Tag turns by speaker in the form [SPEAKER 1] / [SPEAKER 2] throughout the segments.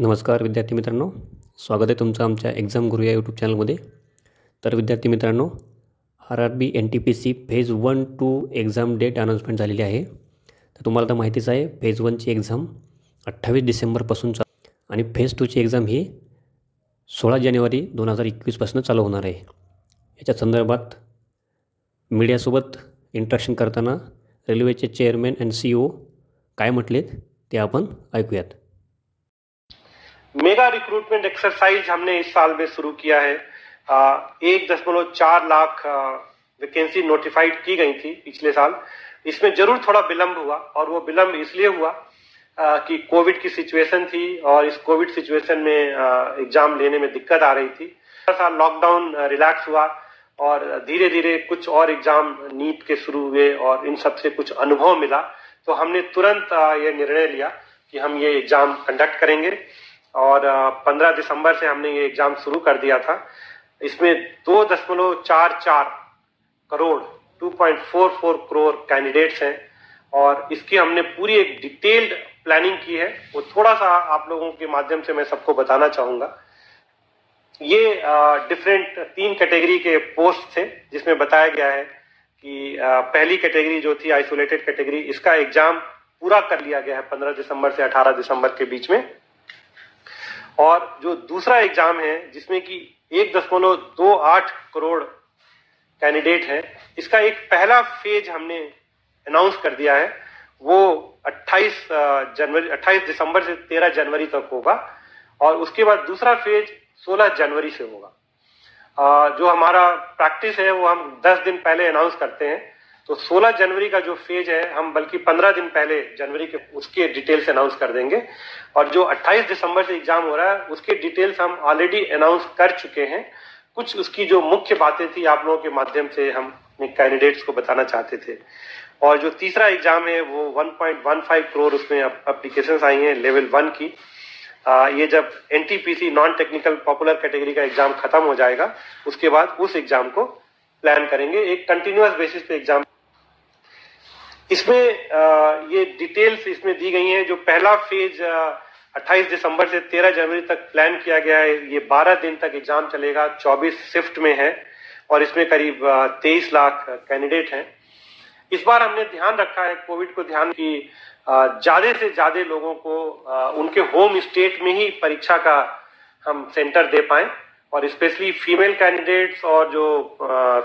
[SPEAKER 1] नमस्कार विद्यार्थी मित्रांनो, स्वागत आहे तुमचं आमच्या एक्झाम गुरु या यूट्यूब चॅनलमध्ये. तर विद्यार्थी मित्रांनो, RRB NTPC phase 1-2 exam date announcement झालेली आहे. तर तुम्हाला तर माहितीच आहे, फेज 1ची एक्झाम 28 डिसेंबरपासून आणि फेज 2ची एक्झाम ही 16 जानेवारी 2021पासून चालू होणार आहे. याच्या संदर्भात मीडियासोबत इंटरॅक्शन करताना रेल्वेचे चेअरमॅन अँड CEO काय म्हटलेत ते आपण ऐकूयात.
[SPEAKER 2] मेगा रिक्रूटमेंट एक्सरसाइज हमने इस साल में शुरू किया है. 1.4 लाख वैकेंसी नोटिफाइड की गई थी पिछले साल. इसमें जरूर थोड़ा विलंब हुआ और वो विलंब इसलिए हुआ कि कोविड की सिचुएशन थी और इस कोविड सिचुएशन में एग्जाम लेने में दिक्कत आ रही थी. थोड़ा सा लॉकडाउन रिलैक्स हुआ और धीरे धीरे कुछ और एग्जाम नीट के शुरू हुए और इन सब से कुछ अनुभव मिला. तो हमने तुरंत ये निर्णय लिया कि हम ये एग्जाम कंडक्ट करेंगे और 15 दिसंबर से हमने ये एग्जाम शुरू कर दिया था. इसमें 2.44 करोड़ 2.44 करोड़ कैंडिडेट्स हैं और इसकी हमने पूरी एक डिटेल्ड प्लानिंग की है. वो थोड़ा सा आप लोगों के माध्यम से मैं सबको बताना चाहूंगा. ये डिफरेंट 3 कैटेगरी के पोस्ट थे जिसमें बताया गया है कि पहली कैटेगरी जो थी आइसोलेटेड कैटेगरी, इसका एग्जाम पूरा कर लिया गया है 15 दिसंबर से 18 दिसंबर के बीच में. और जो दूसरा एग्जाम है जिसमें कि 1.28 करोड़ कैंडिडेट हैं, इसका एक पहला फेज हमने अनाउंस कर दिया है. वो 28 दिसंबर से 13 जनवरी तक होगा और उसके बाद दूसरा फेज 16 जनवरी से होगा. जो हमारा प्रैक्टिस है वो हम 10 दिन पहले अनाउंस करते हैं. तो 16 जनवरी का जो फेज है हम बल्कि 15 दिन पहले जनवरी के उसके डिटेल्स अनाउंस कर देंगे. और जो 28 दिसंबर से एग्जाम हो रहा है उसके डिटेल्स हम ऑलरेडी अनाउंस कर चुके हैं. कुछ उसकी जो मुख्य बातें थी आप लोगों के माध्यम से हम अपने कैंडिडेट्स को बताना चाहते थे. और जो तीसरा एग्जाम है वो 1.15 करोड़ उसमें एप्लीकेशंस आई हैं लेवल 1 की. ये जब NTPC non technical popular category का एग्जाम खत्म हो जाएगा उसके बाद उस एग्जाम को प्लान करेंगे. एक कंटिन्यूअस बेसिस पे एग्जाम. इसमें ये डिटेल्स इसमें दी गई हैं. जो पहला फेज 28 दिसंबर से 13 जनवरी तक प्लान किया गया है, ये 12 दिन तक एग्जाम चलेगा. 24 शिफ्ट में है और इसमें करीब 23 लाख कैंडिडेट हैं. इस बार हमने ध्यान रखा है कोविड को ध्यान की ज्यादा से ज्यादा लोगों को उनके होम स्टेट में ही परीक्षा का हम सेंटर दे पाए. और स्पेशली फीमेल कैंडिडेट्स और जो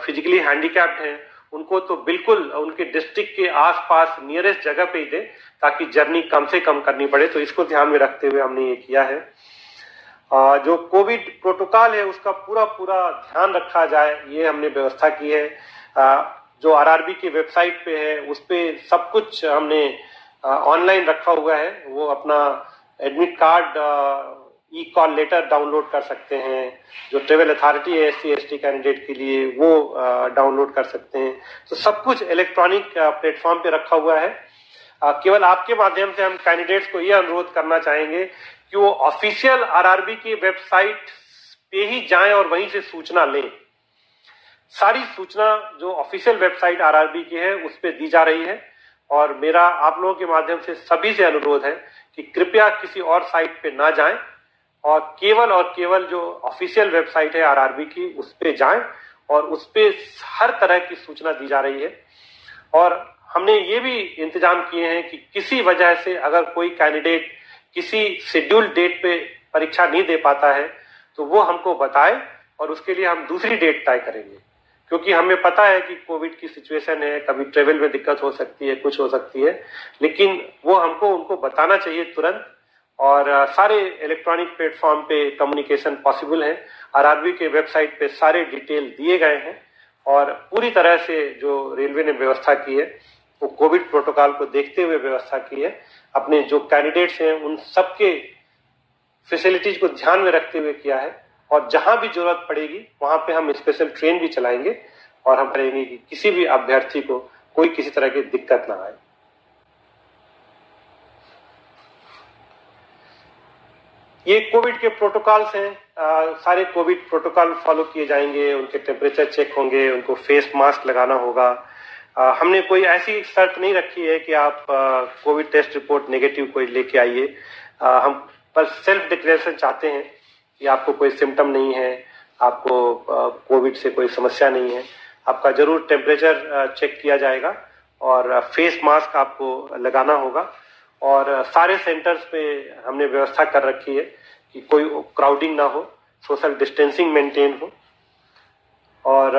[SPEAKER 2] फिजिकली हैंडीकैप्ड हैं उनको तो बिल्कुल उनके डिस्ट्रिक्ट के आसपास नियरेस्ट जगह पे ही दे ताकि जर्नी कम से कम करनी पड़े. तो इसको ध्यान में रखते हुए हमने ये किया है. जो कोविड प्रोटोकॉल है उसका पूरा ध्यान रखा जाए, ये हमने व्यवस्था की है. जो RRB की वेबसाइट पे है उस पे सब कुछ हमने ऑनलाइन रखा हुआ है. वो अपना admit card e call letter download कर सकते हैं. जो ट्रेवल अथॉरिटी है SC/ST कैंडिडेट के लिए वो डाउनलोड कर सकते हैं. तो सब कुछ इलेक्ट्रॉनिक प्लेटफॉर्म पे रखा हुआ है. केवल आपके माध्यम से हम कैंडिडेट्स को ये अनुरोध करना चाहेंगे कि वो ऑफिशियल RRB की वेबसाइट पे ही जाएं और वहीं से सूचना लें. सारी सूचना जो ऑफिशियल वेबसाइट RRB की है उस पे दी जा रही है. और मेरा आप लोगों के माध्यम से सभी से अनुरोध है कि कृपया किसी और साइट पे ना जाएं और केवल जो ऑफिशियल वेबसाइट है RRB की उस पे जाएं और उस पे हर तरह की सूचना दी जा रही है. और हमने ये भी इंतजाम किए हैं कि किसी वजह से अगर कोई कैंडिडेट किसी शेड्यूल्ड डेट पे परीक्षा नहीं दे पाता है तो वो हमको बताए और उसके लिए हम दूसरी डेट तय करेंगे. क्योंकि हमें पता है कि कोविड की सिचुएशन है, कभी ट्रेवल में दिक्कत हो सकती है, कुछ हो सकती है, लेकिन वो हमको उनको बताना चाहिए तुरंत. और सारे इलेक्ट्रॉनिक प्लेटफॉर्म पे कम्युनिकेशन पॉसिबल है. RRB के वेबसाइट पे सारे डिटेल दिए गए हैं और पूरी तरह से जो रेलवे ने व्यवस्था की है वो कोविड प्रोटोकॉल को देखते हुए व्यवस्था की है. अपने जो कैंडिडेट्स हैं उन सबके फैसिलिटीज को ध्यान में रखते हुए किया है. और जहां भी जरूरत पड़ेगी वहां पे हम स्पेशल ट्रेन भी चलाएंगे और हम करेंगे कि किसी भी अभ्यर्थी को कोई किसी तरह की दिक्कत ना आए. ये कोविड के प्रोटोकॉल्स हैं. सारे कोविड प्रोटोकॉल फॉलो किए जाएंगे. उनके टेम्परेचर चेक होंगे, उनको फेस मास्क लगाना होगा. हमने कोई ऐसी शर्त नहीं रखी है कि आप कोविड टेस्ट रिपोर्ट नेगेटिव कोई लेके आइए. हम पर सेल्फ डिक्लेरेशन चाहते हैं कि आपको कोई सिम्टम नहीं है, आपको कोविड से कोई समस्या नहीं है, आपका जरूर टेम्परेचर चेक किया जाएगा और फेस मास्क आपको लगाना होगा। और सारे सेंटर्स पे हमने व्यवस्था कर रखी है कि कोई क्राउडिंग ना हो, सोशल डिस्टेंसिंग मेंटेन हो। और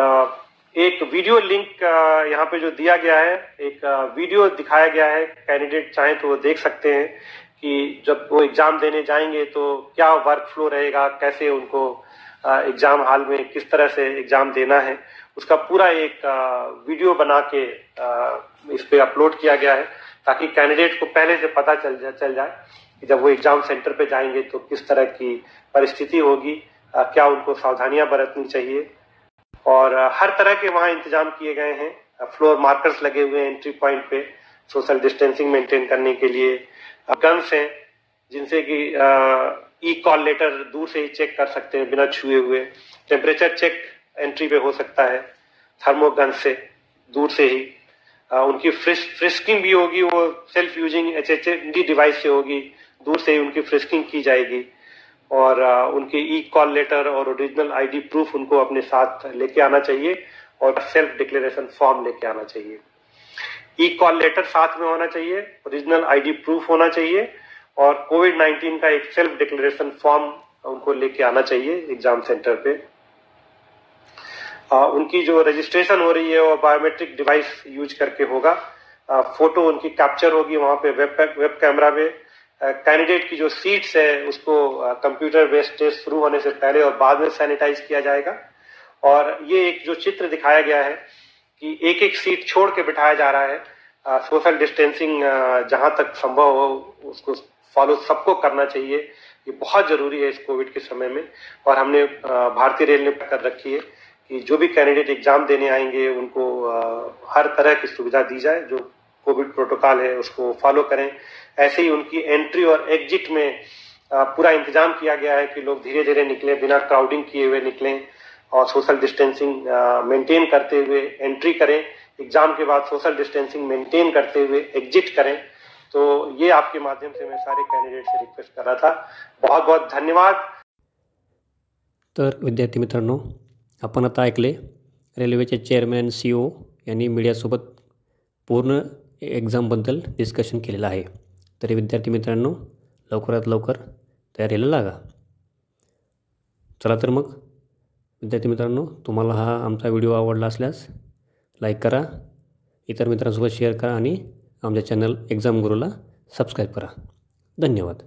[SPEAKER 2] एक वीडियो लिंक यहाँ पे जो दिया गया है, एक वीडियो दिखाया गया है, कैंडिडेट चाहें तो वो देख सकते हैं कि जब वो एग्जाम देने जाएंगे तो क्या वर्क फ्लो रहेगा, कैसे उनको एग्जाम हॉल में किस तरह से एग्जाम देना है, उसका पूरा एक वीडियो बना के इस पे अपलोड किया गया है, ताकि कैंडिडेट को पहले से पता चल जाए कि जब वो एग्जाम सेंटर पे जाएंगे तो किस तरह की परिस्थिति होगी, क्या उनको सावधानियां बरतनी चाहिए। और हर तरह के वहाँ इंतजाम किए गए हैं, फ्लोर मार्कर्स लगे हुए हैं एंट्री पॉइंट पे सोशल डिस्टेंसिंग मेंटेन करने के लिए, गन्स हैं जिनसे कि ई कॉल लेटर दूर से ही चेक कर सकते हैं बिना छुए हुए, टेम्परेचर चेक एंट्री पे हो सकता है थर्मोगन से दूर से ही, उनकी फ्रिस्किंग भी होगी, वो सेल्फ यूजिंग HHD डिवाइस से होगी, दूर से ही उनकी फ्रिस्किंग की जाएगी। और उनके ई कॉल लेटर और ओरिजिनल ID प्रूफ उनको अपने साथ लेके आना चाहिए और सेल्फ डिक्लेरेशन फॉर्म लेके आना चाहिए। ई कॉल लेटर साथ में होना चाहिए, ओरिजिनल ID प्रूफ होना चाहिए और कोविड-19 का एक सेल्फ डिक्लेरेशन फॉर्म उनको लेके आना चाहिए एग्जाम सेंटर पे। उनकी जो रजिस्ट्रेशन हो रही है वो बायोमेट्रिक डिवाइस यूज करके होगा, फोटो उनकी कैप्चर होगी वहां पे वेब कैमरा में। कैंडिडेट की जो सीट्स है उसको कंप्यूटर बेस्ड टेस्ट शुरू होने से पहले और बाद में सैनिटाइज किया जाएगा। और ये एक जो चित्र दिखाया गया है कि एक एक सीट छोड़ के बिठाया जा रहा है, सोशल डिस्टेंसिंग जहां तक संभव हो उसको फॉलो सबको करना चाहिए, ये बहुत जरूरी है इस कोविड के समय में। और हमने भारतीय रेल ने कर रखी है कि जो भी कैंडिडेट एग्जाम देने आएंगे उनको हर तरह की सुविधा दी जाए, जो कोविड प्रोटोकॉल है उसको फॉलो करें। ऐसे ही उनकी एंट्री और एग्जिट में पूरा इंतजाम किया गया है कि लोग धीरे धीरे निकलें, बिना क्राउडिंग किए हुए निकलें और सोशल डिस्टेंसिंग मेंटेन करते हुए एंट्री करें, एग्जाम के बाद सोशल डिस्टेंसिंग मेंटेन करते हुए एग्जिट करें। तो ये आपके माध्यम से मैं सारे कैंडिडेट से रिक्वेस्ट कर रहा था। बहुत बहुत धन्यवाद।
[SPEAKER 1] तर विद्यार्थी मित्रांनो, आपण आता ऐकले रेल्वेचे चेअरमॅन आणि CEO यांनी मीडियासोबत पूर्ण एक्झामबद्दल डिस्कशन केलेलं आहे। तरी विद्यार्थी मित्रांनो, लवकरात लवकर तयारीला लागा। चला तर मग विद्यार्थी मित्रांनो, तुम्हाला हा आमचा व्हिडिओ आवडला असल्यास लाईक करा, इतर मित्रांसोबत शेअर करा आणि आमच्या चॅनल एक्झाम गुरुला सबस्क्राईब करा। धन्यवाद।